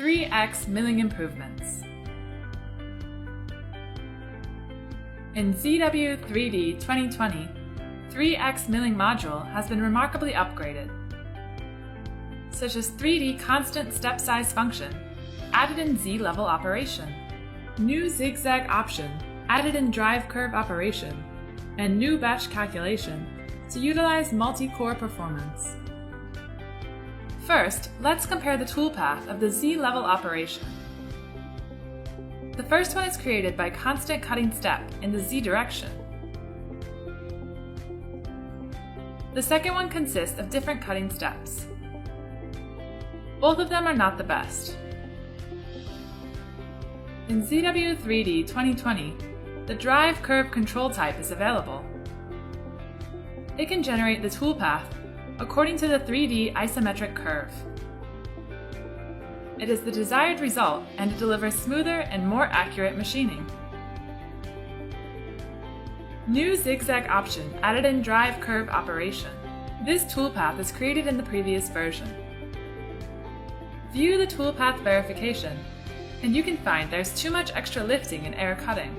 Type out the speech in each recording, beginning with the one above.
3x milling improvements. In ZW3D 2020, 3x milling module has been remarkably upgraded, such as 3D constant step size function added in Z-level operation, new zigzag option added in drive curve operation, and new batch calculation to utilize multi-core performance. First, let's compare the toolpath of the Z-level operation. The first one is created by constant cutting step in the Z direction. The second one consists of different cutting steps. Both of them are not the best. In ZW3D 2020, the drive curve control type is available. It can generate the toolpath according to the 3D isometric curve. It is the desired result and it delivers smoother and more accurate machining. New zigzag option added in drive curve operation. This toolpath is created in the previous version. View the toolpath verification, and you can find there's too much extra lifting in air cutting.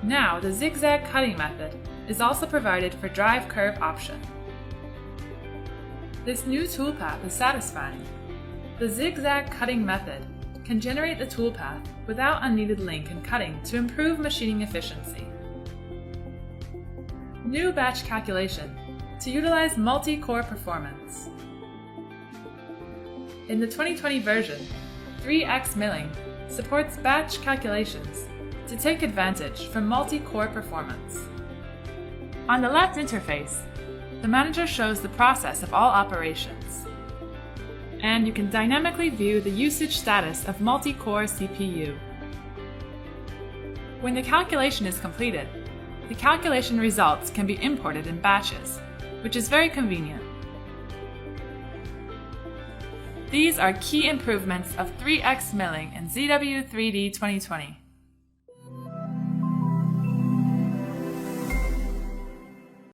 Now the zigzag cutting method is also provided for drive curve option. This new toolpath is satisfying. The zigzag cutting method can generate the toolpath without unneeded link and cutting to improve machining efficiency. New batch calculation to utilize multi-core performance. In the 2020 version, 3x milling supports batch calculations to take advantage from multi-core performance. On the left interface, the manager shows the process of all operations, and you can dynamically view the usage status of multi-core CPU. When the calculation is completed, the calculation results can be imported in batches, which is very convenient. These are key improvements of 3x milling in ZW3D 2020.